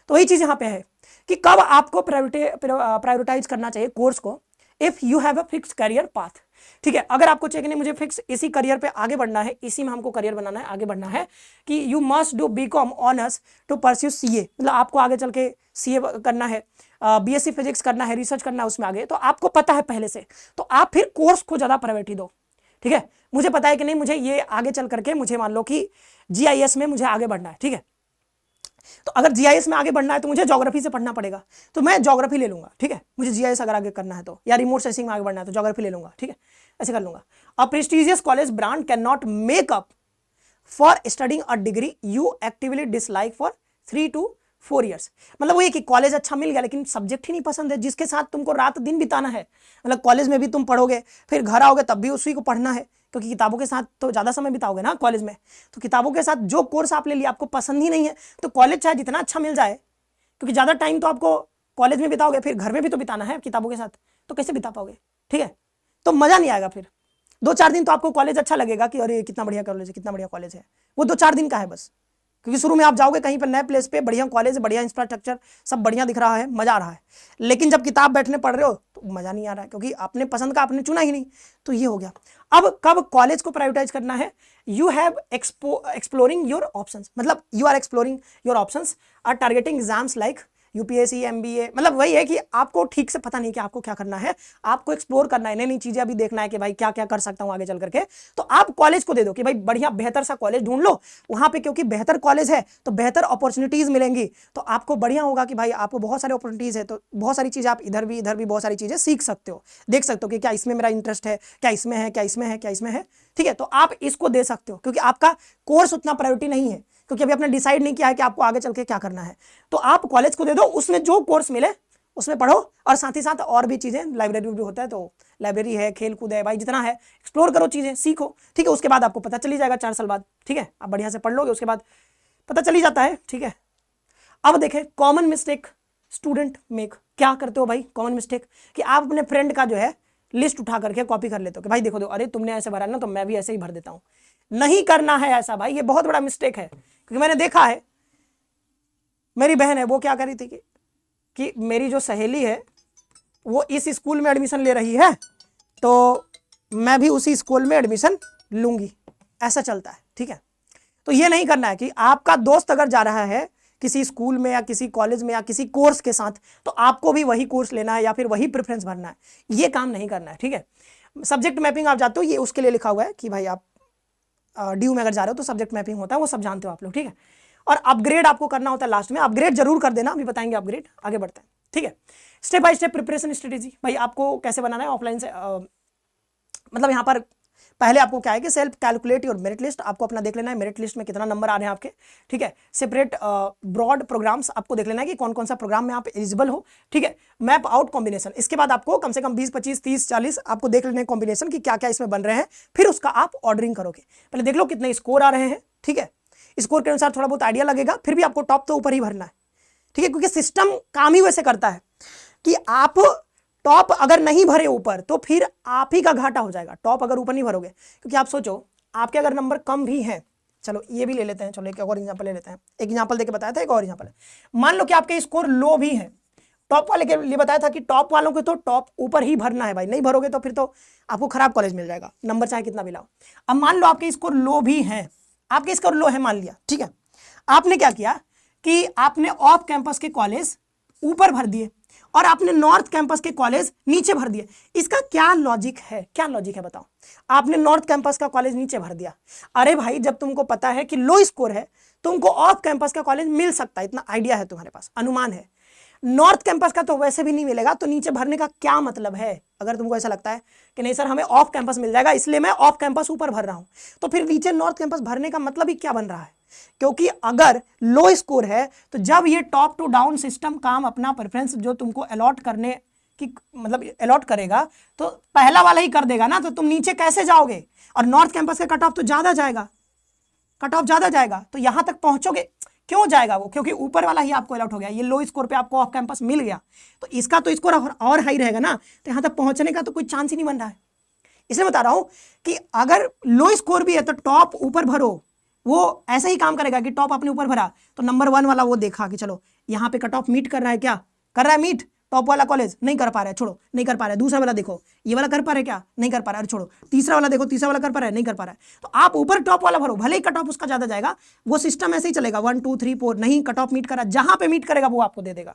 Speaker 1: तो वही चीज़ यहाँ पे है कि कब आपको प्रायोरिटाइज करना चाहिए कोर्स को, if you have a fix career path, ठीक है, अगर आपको चाहिए कि नहीं मुझे फिक्स इसी करियर पे आगे बढ़ना है, इसी में हमको करियर बनाना है, आगे बढ़ना है, कि you must do BCom honours to pursue CA, मतलब आपको आगे चल के सीए करना है, बीएससी फिजिक्स करना है, रिसर्च करना है उसमें आगे, तो आपको पता है पहले से, तो आप फिर कोर्स को ज़्यादा प्रायोरिटी दो, ठीक है, मुझे पता है कि नहीं मुझे ये आगे चल करके मुझे मान लो कि जीआईएस में मुझे आगे बढ़ना है, ठीक है, तो अगर जीआईएस में आगे बढ़ना है तो मुझे ज्योग्राफी से पढ़ना पड़ेगा, तो मैं ज्योग्राफी ले लूंगा, ठीक है, मुझे जीआईएस अगर आगे करना है तो, या रिमोट सेंसिंग में आगे बढ़ना है तो ज्योग्राफी ले लूंगा, ठीक है, ऐसे कर लूंगा। A prestigious college brand can not make up for studying a degree you actively dislike for 3 to 4 years, मतलब वो ये कि कॉलेज अच्छा मिल गया लेकिन सब्जेक्ट ही नहीं पसंद है जिसके साथ तुमको रात दिन बिताना है, मतलब कॉलेज में भी तुम पढ़ोगे फिर घर आओगे तब भी उसी को पढ़ना है, क्योंकि किताबों के साथ तो ज़्यादा समय बिताओगे ना कॉलेज में, तो किताबों के साथ जो कोर्स आप ले लिया आपको पसंद ही नहीं है, तो कॉलेज चाहे जितना अच्छा मिल जाए, क्योंकि ज़्यादा टाइम तो आपको कॉलेज में बिताओगे फिर घर में भी तो बिताना है किताबों के साथ, तो कैसे बिता पाओगे, ठीक है, तो मज़ा नहीं आएगा। फिर 2-4 दिन तो आपको कॉलेज अच्छा लगेगा कि अरे कितना बढ़िया कॉलेज है, कितना बढ़िया कॉलेज है, वो 2-4 दिन का है बस, क्योंकि शुरू में आप जाओगे कहीं पर नए प्लेस पे, बढ़िया कॉलेज, बढ़िया इंफ्रास्ट्रक्चर, सब बढ़िया दिख रहा है, मजा आ रहा है, लेकिन जब किताब बैठने पढ़ रहे हो तो मजा नहीं आ रहा है, क्योंकि अपने पसंद का आपने चुना ही नहीं, तो ये हो गया। अब कब कॉलेज को प्रायोरिटाइज करना है, you have exploring your options, मतलब you are exploring your options, are targeting exams like UPSC, MBA, मतलब वही है कि आपको ठीक से पता नहीं कि आपको क्या करना है, आपको एक्सप्लोर करना है, नई नई चीजें अभी देखना है कि भाई क्या क्या कर सकता हूं आगे चल करके। तो आप कॉलेज को दे दो कि भाई बढ़िया बेहतर सा कॉलेज ढूंढ लो, वहां पे क्योंकि बेहतर कॉलेज है तो बेहतर अपॉर्चुनिटीज मिलेंगी, तो आपको बढ़िया होगा कि भाई आपको बहुत सारे अपॉर्चुनिटीज है, तो बहुत सारी चीजें आप इधर भी बहुत सारी चीजें सीख सकते हो, देख सकते हो कि क्या इसमें मेरा इंटरेस्ट है, क्या इसमें है, क्या इसमें है, क्या इसमें है। ठीक है, तो आप इसको दे सकते हो क्योंकि आपका कोर्स उतना प्रायोरिटी नहीं है, क्योंकि अभी आपने डिसाइड नहीं किया है कि आपको आगे चल के क्या करना है। तो आप कॉलेज को दे दो, उसमें जो कोर्स मिले उसमें पढ़ो, और साथ ही साथ और भी चीजें, लाइब्रेरी भी होता है तो लाइब्रेरी है, खेल कूद है, भाई जितना है एक्सप्लोर करो, चीजें सीखो। ठीक है, उसके बाद आपको पता चली जाएगा 4 साल बाद। ठीक है, आप बढ़िया से पढ़ लोगे, उसके बाद पता चली जाता है। ठीक है, अब देखें कॉमन मिस्टेक स्टूडेंट मेक। क्या करते हो भाई कॉमन मिस्टेक, कि आप अपने फ्रेंड का जो है लिस्ट उठा करके कॉपी कर लेते हो कि भाई देखो अरे तुमने ऐसे भरा ना तो मैं भी ऐसे ही भर देता हूं। नहीं करना है ऐसा भाई, ये बहुत बड़ा मिस्टेक है, क्योंकि मैंने देखा है, मेरी बहन है वो क्या करी थी कि मेरी जो सहेली है वो इस स्कूल में एडमिशन ले रही है तो मैं भी उसी स्कूल में एडमिशन लूंगी, ऐसा चलता है। ठीक है, तो ये नहीं करना है कि आपका दोस्त अगर जा रहा है किसी स्कूल में या किसी कॉलेज में या किसी कोर्स के साथ तो आपको भी वही कोर्स लेना है या फिर वही प्रेफरेंस भरना है, ये काम नहीं करना है। ठीक है, सब्जेक्ट मैपिंग आप जाते हो, ये उसके लिए लिखा हुआ है कि भाई आप ड्यू में अगर जा रहे हो तो सब्जेक्ट मैपिंग होता है, वो सब जानते हो आप लोग। ठीक है, और अपग्रेड आपको करना होता है लास्ट में, अपग्रेड जरूर कर देना, अभी बताएंगे अपग्रेड, आगे बढ़ते हैं। ठीक है, step by step preparation strategy, भाई आपको कैसे बनाना है ऑफलाइन से, मतलब यहाँ पर पहले आपको क्या है कि self calculate your merit list, आपको अपना देख लेना है मेरिट लिस्ट में कितना नंबर आ रहे हैं आपके। ठीक है, सेपरेट ब्रॉड प्रोग्राम्स आपको देख लेना है कि कौन कौन सा प्रोग्राम में आप एलिजिबल हो। ठीक है, मैप आउट कॉम्बिनेशन, इसके बाद आपको कम से कम 20, 25, 30, 40 आपको देख लेने कॉम्बिनेशन कि क्या क्या इसमें बन रहे हैं, फिर उसका आप ऑर्डरिंग करोगे। पहले देख लो कितने स्कोर आ रहे हैं। ठीक है, स्कोर के अनुसार थोड़ा बहुत आइडिया लगेगा, फिर भी आपको टॉप तो ऊपर ही भरना है। ठीक है, क्योंकि सिस्टम काम ही वैसे करता है कि आप टॉप अगर नहीं भरे ऊपर तो फिर आप ही का घाटा हो जाएगा, टॉप अगर ऊपर नहीं भरोगे। क्योंकि आप सोचो आपके अगर नंबर कम भी हैं, चलो ये भी ले लेते हैं, चलो एक और एग्जांपल ले लेते हैं, एक एग्जांपल देके बताया था, एक और एग्जांपल है। मान लो कि आपके स्कोर लो भी हैं, टॉप वाले के लिए बताया था कि टॉप वालों को तो टॉप ऊपर ही भरना है भाई, नहीं भरोगे तो फिर तो आपको खराब कॉलेज मिल जाएगा, नंबर चाहे कितना भी लाओ। अब मान लो आपके स्कोर लो भी हैं, आपके स्कोर लो है मान लिया। ठीक है, आपने क्या किया कि आपने ऑफ कैंपस के कॉलेज ऊपर भर दिए और आपने नॉर्थ कैंपस के कॉलेज नीचे भर दिए। इसका क्या लॉजिक है, क्या लॉजिक है बताओ। आपने नॉर्थ कैंपस का कॉलेज नीचे भर दिया, अरे भाई जब तुमको पता है कि लो स्कोर है तुमको ऑफ कैंपस का कॉलेज मिल सकता है, इतना आइडिया है तुम्हारे पास, अनुमान है। नॉर्थ कैंपस का तो वैसे भी नहीं मिलेगा, तो नीचे भरने का क्या मतलब है। अगर तुमको ऐसा लगता है कि नहीं सर हमें ऑफ कैंपस मिल जाएगा इसलिए मैं ऑफ कैंपस ऊपर भर रहा हूं, तो फिर नीचे नॉर्थ कैंपस भरने का मतलब ही क्या बन रहा है। क्योंकि अगर लो स्कोर है तो जब ये टॉप टू डाउन सिस्टम काम अपना प्रेफरेंस जो तुमको अलॉट करने की मतलब अलॉट करेगा तो पहला वाला ही कर देगा ना, तो तुम नीचे कैसे जाओगे। और नॉर्थ कैंपस का कट ऑफ तो ज्यादा जाएगा, कट ऑफ ज्यादा जाएगा, तो यहां तक पहुंचोगे। क्यों जाएगा वो, क्योंकि ऊपर वाला ही आपको अलॉट हो गया, ये लो स्कोर पे आपको ऑफ कैंपस मिल गया, तो इसका तो स्कोर और हाई रहेगा ना, तो यहां तक पहुंचने का तो कोई चांस ही नहीं बन रहा है। इसलिए बता रहा हूं कि अगर लो स्कोर भी है तो टॉप ऊपर भरो, वो ऐसा ही काम करेगा कि टॉप आपने ऊपर भरा तो नंबर 1 वाला वो देखा कि चलो यहाँ पे कट ऑफ मीट कर रहा है, क्या कर रहा है मीट, टॉप वाला कॉलेज नहीं कर पा रहा है, छोड़ो नहीं कर पा रहा है। दूसरा वाला देखो ये वाला कर पा रहा है क्या, नहीं कर पा रहा है, छोड़ो। तीसरा वाला देखो, तीसरा वाला कर पा रहा है, नहीं कर पा रहा है, तो आप ऊपर टॉप वाला भरो, भले ही कट ऑफ उसका ज्यादा जाएगा, वो सिस्टम ऐसे ही चलेगा 1 2 3 4, नहीं कट ऑफ मीट करा, जहां पे मीट करेगा वो आपको दे देगा।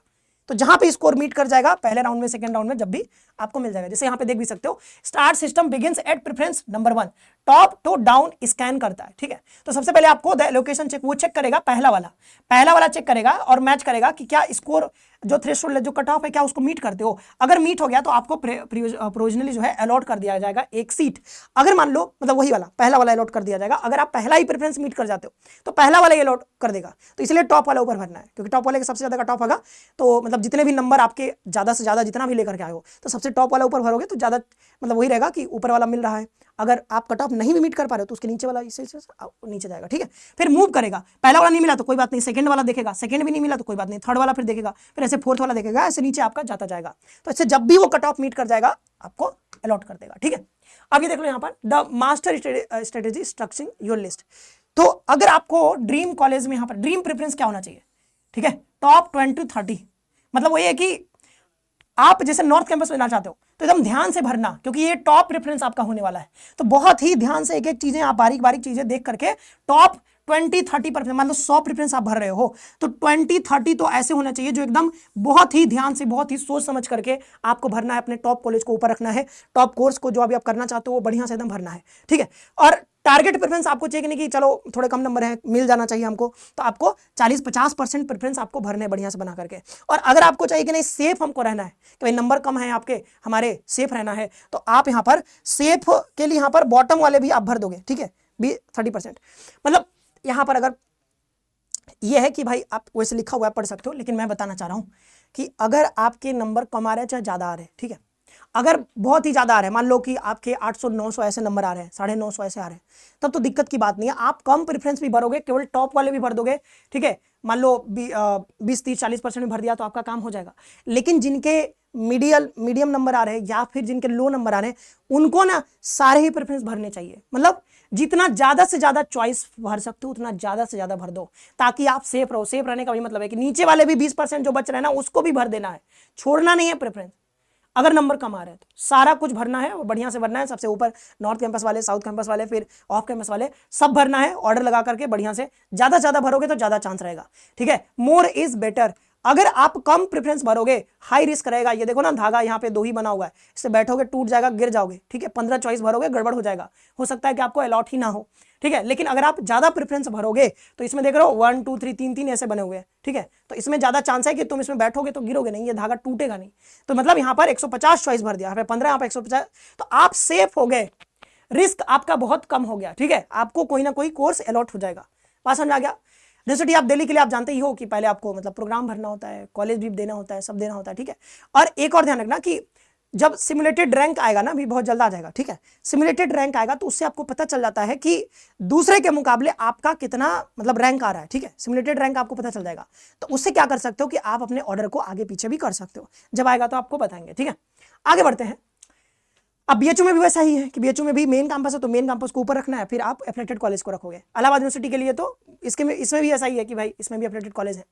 Speaker 1: तो जहां पे स्कोर मीट कर जाएगा पहले राउंड में, सेकंड राउंड में, जब भी आपको मिल जाएगा। जैसे यहां पे देख भी सकते हो, star system begins at preference number 1, top to down scan करता है। ठीक है, तो सबसे पहले आपको द लोकेशन चेक, वो चेक करेगा पहला वाला चेक करेगा और मैच करेगा कि क्या स्कोर जो थ्रेशोल्ड जो कट ऑफ है क्या उसको मीट करते हो। अगर मीट हो गया तो आपको प्रोविजनली जो है अलॉट कर दिया जाएगा एक सीट। अगर मान लो मतलब वही वाला पहला वाला अलॉट कर दिया जाएगा, अगर आप पहला ही प्रेफरेंस मीट कर जाते हो तो पहला वाला ही अलॉट कर देगा, तो इसलिए टॉप वाला ऊपर भरना है, क्योंकि टॉप वाले का सबसे ज्यादा कट ऑफ होगा। तो मतलब जितने भी नंबर आपके ज्यादा से ज्यादा जितना भी लेकर के आए हो तो सबसे टॉप वाला ऊपर भरोगे तो ज्यादा मतलब वही रहेगा कि ऊपर वाला मिल रहा है। अगर आप कट ऑफ नहीं भी मीट कर पा रहे हो तो उसके नीचे वाला इससे नीचे जाएगा। ठीक है, फिर मूव करेगा, पहला वाला नहीं मिला तो कोई बात नहीं, सेकंड वाला देखेगा, सेकंड भी नहीं मिला तो कोई बात नहीं, थर्ड वाला फिर देखेगा, फिर ऐसे फोर्थ वाला देखेगा, ऐसे नीचे आपका जाता जाएगा। तो ऐसे जब भी वो कट ऑफ मीट कर जाएगा आपको अलॉट कर देगा। ठीक है, अब ये देख लो यहाँ पर the master strategy structuring your list. तो अगर आपको ड्रीम कॉलेज में यहाँ पर ड्रीम प्रेफरेंस क्या होना चाहिए, ठीक है, टॉप 20 30, मतलब वही है कि आप जैसे नॉर्थ कैंपस में जाना चाहते हो तो एकदम ध्यान से भरना, क्योंकि ये टॉप प्रेफरेंस आपका होने वाला है। तो बहुत ही ध्यान से एक एक चीजें आप बारीक बारीक चीजें देख करके टॉप 20-30%, मतलब 100 प्रेफरेंस आप भर रहे हो तो 20-30 तो ऐसे होना चाहिए जो एकदम बहुत ही ध्यान से, बहुत ही सोच समझ करके आपको भरना है। अपने टॉप कॉलेज को ऊपर रखना है, टॉप कोर्स को जो अभी आप करना चाहते हो वो बढ़िया से एकदम भरना है, ठीक है। और टारगेट प्रेफरेंस आपको चाहिए नहीं कि चलो थोड़े कम नंबर है मिल जाना चाहिए हमको, तो आपको 40-50% प्रेफरेंस आपको भरने बढ़िया से बना करके। और अगर आपको चाहिए कि नहीं सेफ हमको रहना है कि भाई नंबर कम है आपके, हमारे सेफ रहना है, तो आप यहाँ पर सेफ के लिए यहाँ पर बॉटम वाले भी आप भर दोगे, ठीक है, 30%। मतलब यहाँ पर अगर ये है कि भाई आप वैसे लिखा हुआ है पढ़ सकते हो, लेकिन मैं बताना चाह रहा हूँ कि अगर आपके नंबर कम आ रहे हैं चाहे ज़्यादा आ रहे हैं, ठीक है, अगर बहुत ही ज़्यादा आ रहे हैं, मान लो कि आपके 800-900 ऐसे नंबर आ रहे हैं, 950 ऐसे आ रहे हैं, तब तो दिक्कत की बात नहीं है। आप कम प्रेफरेंस भी भरोगे, केवल टॉप वाले भी भर दोगे, ठीक है, मान लो 20-30-40% में भर दिया तो आपका काम हो जाएगा। लेकिन जिनके मीडियम नंबर आ रहे हैं या फिर जिनके लो नंबर आ रहे हैं उनको ना सारे ही प्रेफरेंस भरने चाहिए। मतलब जितना ज़्यादा से ज़्यादा चॉइस भर सकते हो उतना ज़्यादा से ज़्यादा भर दो, ताकि आप सेफ रहो। सेफ रहने का भी मतलब है कि नीचे वाले भी 20% जो बच रहे हैं ना उसको भी भर देना है, छोड़ना नहीं है प्रेफरेंस। अगर नंबर कम आ रहे हैं तो सारा कुछ भरना है, वो बढ़िया से भरना है। सबसे ऊपर नॉर्थ कैंपस वाले, साउथ कैंपस वाले, फिर ऑफ कैंपस वाले, सब भरना है ऑर्डर लगा करके बढ़िया से। ज़्यादा भरोगे तो ज़्यादा चांस रहेगा, ठीक है। More is better. अगर आप कम प्रेफरेंस भरोगे हाई रिस्क रहेगा। ये देखो ना धागा यहाँ पे 2 ही बना हुआ है, इससे बैठोगे टूट जाएगा, गिर जाओगे, ठीक है। 15 चॉइस भरोगे गड़बड़ हो जाएगा, हो सकता है कि आपको अलॉट ही ना हो, ठीक है। लेकिन अगर आप ज्यादा प्रेफरेंस भरोगे तो इसमें देख रहे हो 1 2 3 3 ऐसे बने हुए हैं, ठीक है। तो इसमें ज्यादा चांस है कि तुम इसमें बैठोगे तो गिरोगे नहीं, ये धागा टूटेगा नहीं। तो मतलब यहाँ पर 150 चॉइस भर दिया, यहाँ पे 15, यहाँ पे 150, तो आप सेफ हो गए, रिस्क आपका बहुत कम हो गया, ठीक है। आपको कोई ना कोई कोर्स अलॉट हो जाएगा। बात समझ आ गया। यूनिवर्सिटी आप दिल्ली के लिए आप जानते ही हो कि पहले आपको मतलब प्रोग्राम भरना होता है, कॉलेज भी देना होता है, सब देना होता है, ठीक है। और एक और ध्यान रखना कि जब सिमुलेटेड रैंक आएगा ना, भी बहुत जल्द आ जाएगा, ठीक है। सिमुलेटेड रैंक आएगा तो उससे आपको पता चल जाता है कि दूसरे के मुकाबले आपका कितना मतलब रैंक आ रहा है, ठीक है। सिमुलेटेड रैंक आपको पता चल जाएगा, तो उससे क्या कर सकते हो कि आप अपने ऑर्डर को आगे पीछे भी कर सकते हो। जब आएगा तो आपको बताएंगे, ठीक है। आगे बढ़ते हैं। अब बीएचयू में भी वैसा ही है कि बीएचयू में भी मेन कैंपस है तो मेन कैंपस को ऊपर रखना है, फिर आप एफिलिएटेड कॉलेज को रखोगे। इलाहाबाद यूनिवर्सिटी के लिए तो इसमें भी ऐसा ही है कि भाई इसमें भी एफिलिएटेड कॉलेज है।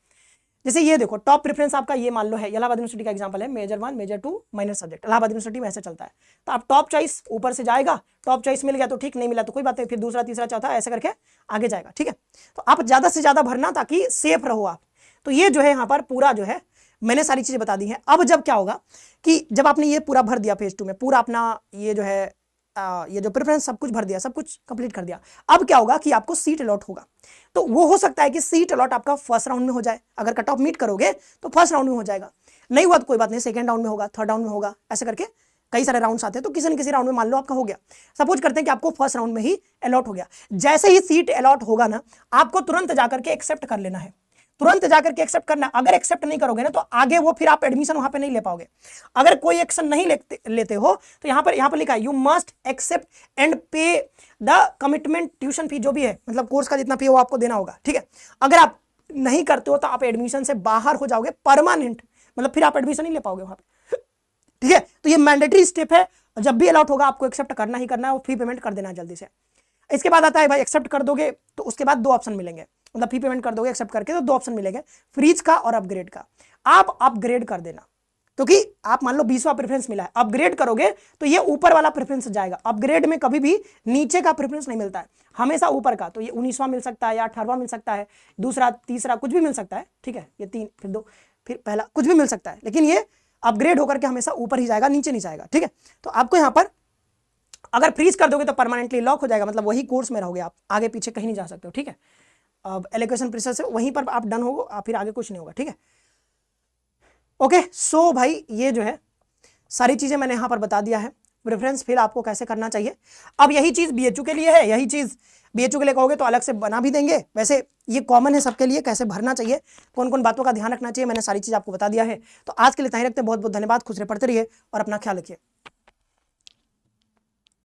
Speaker 1: जैसे ये देखो टॉप प्रेफरेंस आपका ये मान लो है, इलाहाबाद यूनिवर्सिटी का एग्जांपल है, major 1 major 2 minor subject. Allahabad university में ऐसे चलता है। तो आप टॉप चॉइस ऊपर से जाएगा, टॉप चॉइस मिल गया तो ठीक, नहीं मिला तो कोई बात नहीं, फिर दूसरा तीसरा चौथा ऐसे करके आगे जाएगा, ठीक है। तो आप ज्यादा से ज्यादा भरना ताकि सेफ रहो आप। तो ये जो है यहाँ पर पूरा जो है मैंने सारी चीजें बता दी हैं। अब जब क्या होगा कि जब आपने ये पूरा भर दिया फेज 2 में, पूरा अपना ये जो है ये जो प्रेफरेंस सब कुछ भर दिया, सब कुछ कंप्लीट कर दिया, अब क्या होगा कि आपको सीट अलॉट होगा। तो वो हो सकता है कि सीट अलॉट आपका फर्स्ट राउंड में हो जाए। अगर कट ऑफ मीट करोगे तो फर्स्ट राउंड में हो जाएगा, नहीं हुआ तो कोई बात नहीं, सेकंड राउंड में होगा, थर्ड राउंड में होगा, ऐसे करके कई सारे राउंड्स आते हैं। तो किसी न किसी राउंड में मान लो आपका हो गया। सपोज करते हैं कि आपको फर्स्ट राउंड में ही अलॉट हो गया। जैसे ही सीट अलॉट होगा ना, आपको तुरंत जाकर के एक्सेप्ट कर लेना है, तुरंत जाकर के एक्सेप्ट करना। अगर एक्सेप्ट नहीं करोगे ना तो आगे वो फिर आप एडमिशन वहां पे नहीं ले पाओगे। अगर कोई एक्शन नहीं लेते हो तो यहाँ पर लिखा है यू मस्ट एक्सेप्ट एंड पे द कमिटमेंट ट्यूशन फी, जो भी है मतलब कोर्स का जितना फी है वो आपको देना होगा, ठीक है। अगर आप नहीं करते हो तो आप एडमिशन से बाहर हो जाओगे परमानेंट, मतलब फिर आप एडमिशन नहीं ले पाओगे वहां पे, ठीक है। तो ये मैंडेटरी स्टेप है, जब भी अलॉट होगा आपको एक्सेप्ट करना ही करना है, वो फी पेमेंट कर देना जल्दी से। इसके बाद आता है भाई एक्सेप्ट कर दोगे तो उसके बाद 2 ऑप्शन मिलेंगे, मतलब फी पेमेंट कर दोगे एक्सेप्ट करके तो 2 ऑप्शन मिलेंगे, फ्रीज का और अपग्रेड का। आप अपग्रेड कर देना, क्योंकि आप मान लो 20वां प्रेफरेंस मिला है, अपग्रेड करोगे तो ये ऊपर वाला प्रेफरेंस जाएगा। अपग्रेड में कभी भी नीचे का प्रेफरेंस नहीं मिलता है, हमेशा ऊपर का। तो ये 19वां मिल सकता है या 18वां मिल सकता है, दूसरा तीसरा कुछ भी मिल सकता है, ठीक है। ये 3 फिर 2 फिर पहला कुछ भी मिल सकता है, लेकिन ये अपग्रेड होकर के हमेशा ऊपर ही जाएगा, नीचे नहीं जाएगा, ठीक है। तो आपको यहाँ पर अगर फ्रीज कर दोगे तो परमानेंटली लॉक हो जाएगा, मतलब वही कोर्स में रहोगे आप, आगे पीछे कहीं नहीं जा सकते हो, ठीक है। अब एलोकेशन प्रोसेस से वहीं पर आप डन हो, फिर आगे कुछ नहीं होगा, ठीक है। ओके, सो भाई ये जो है सारी चीजें मैंने यहां पर बता दिया है, प्रेफरेंस फिल आपको कैसे करना चाहिए। अब यही चीज बीएचयू के लिए है, यही चीज बीएचयू के लिए कहोगे तो अलग से बना भी देंगे, वैसे ये कॉमन है सबके लिए, कैसे भरना चाहिए, कौन कौन बातों का ध्यान रखना चाहिए, मैंने सारी चीज आपको बता दिया है। तो आज के लिए इतना ही रखते हैं, बहुत बहुत धन्यवाद, खुश रहे, पढ़ते रहिए और अपना ख्याल रखिए।